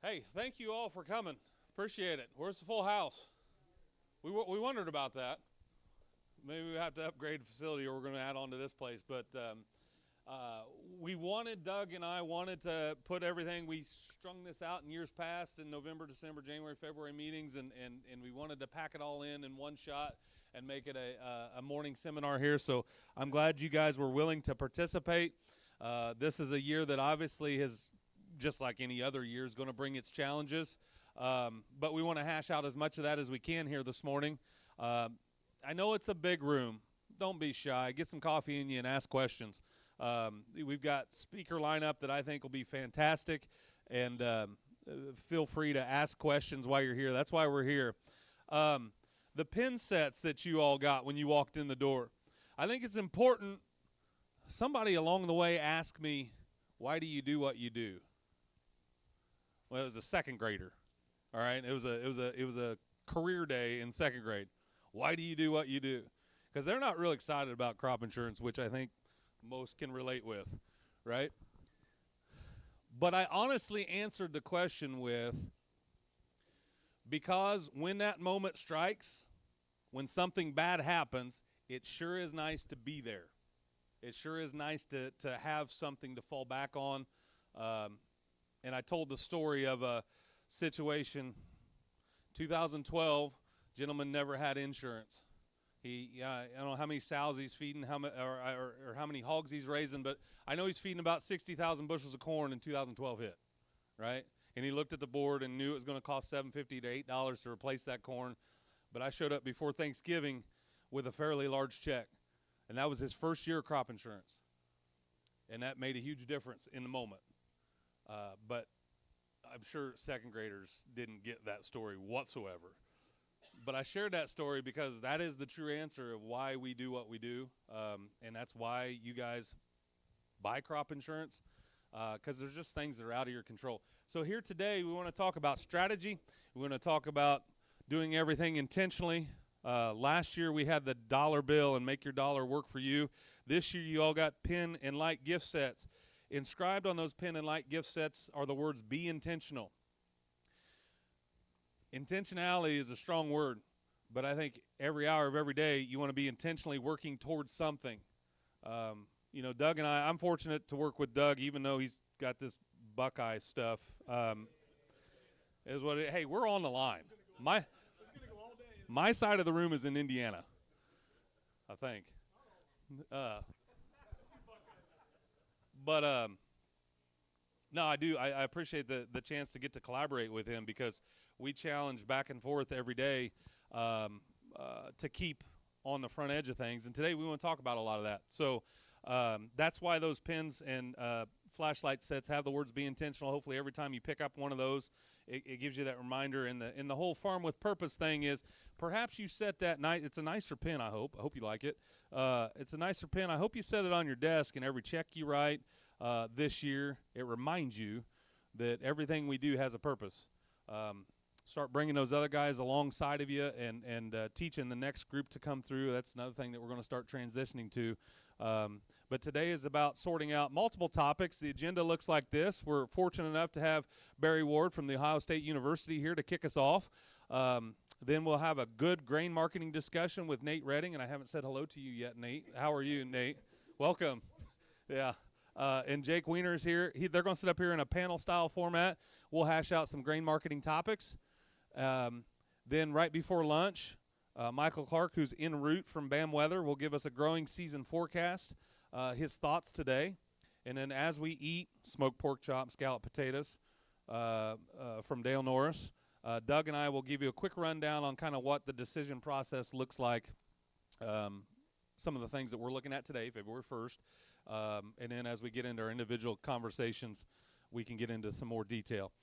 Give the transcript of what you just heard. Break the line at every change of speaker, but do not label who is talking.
Hey, thank you all for coming. Appreciate it. Where's the full house? We wondered about that. Maybe we have to upgrade the facility or we're going to add on to this place. But we wanted, Doug and I wanted to put everything, we strung this out in years past in November, December, January, February meetings, and we wanted to pack it all in one shot and make it a morning seminar here. So I'm glad you guys were willing to participate. This is a year that obviously has, just like any other year, is going to bring its challenges. But we want to hash out as much of that as we can here this morning. I know it's a big room. Don't be shy. Get some coffee in you and ask questions. We've got speaker lineup that I think will be fantastic, and feel free to ask questions while you're here. That's why we're here. The pin sets that you all got when you walked in the door, I think it's important. Somebody along the way asked me, why do you do what you do? Well, it was a second grader. All right, it was a career day in second grade. Why do you do what you do? Because they're not real excited about crop insurance, which I think most can relate with, right? But I honestly answered the question with, because when that moment strikes, when something bad happens, it sure is nice to be there. It sure is nice to have something to fall back on. And I told the story of a situation, 2012, gentleman never had insurance. I don't know how many sows he's feeding, or how many hogs he's raising, but I know he's feeding about 60,000 bushels of corn, and 2012 hit, right? And he looked at the board and knew it was going to cost $7.50 to $8 to replace that corn. But I showed up before Thanksgiving with a fairly large check, and that was his first year of crop insurance. And that made a huge difference in the moment. But I'm sure second graders didn't get that story whatsoever. But I shared that story because that is the true answer of why we do what we do, and that's why you guys buy crop insurance, because there's just things that are out of your control. So here today we want to talk about strategy. We want to talk about doing everything intentionally. Last year we had the dollar bill and make your dollar work for you. This year you all got pin and light gift sets. Inscribed on those pin and light gift sets are the words, be intentional. Intentionality is a strong word, but I think every hour of every day you want to be intentionally working towards something. Doug and I'm fortunate to work with Doug, even though he's got this Buckeye stuff. Hey, we're on the line. My side of the room is in Indiana, I think. No, I do. I appreciate the chance to get to collaborate with him, because we challenge back and forth every day to keep on the front edge of things. And today we want to talk about a lot of that. So that's why those pins and flashlight sets have the words "be intentional." Hopefully every time you pick up one of those, it gives you that reminder. And the whole Farm with Purpose thing is, perhaps you set that night. It's a nicer pin, I hope. I hope you like it. It's a nicer pin. I hope you set it on your desk, and every check you write this year, it reminds you that everything we do has a purpose. Start bringing those other guys alongside of you and teaching the next group to come through. That's another thing that we're going to start transitioning to. But today is about sorting out multiple topics. The agenda looks like this. We're fortunate enough to have Barry Ward from The Ohio State University here to kick us off. Then we'll have a good grain marketing discussion with Nate Redding, and I haven't said hello to you yet, Nate. How are you, Nate? Welcome. Yeah. And Jake Wiener's here. They're going to sit up here in a panel-style format. We'll hash out some grain marketing topics. Then right before lunch, Michael Clark, who's en route from Bam Weather, will give us a growing season forecast, his thoughts today. And then as we eat, smoked pork chop, scalloped potatoes from Dale Norris, Doug and I will give you a quick rundown on kind of what the decision process looks like, some of the things that we're looking at today, February 1st. And then as we get into our individual conversations, we can get into some more detail.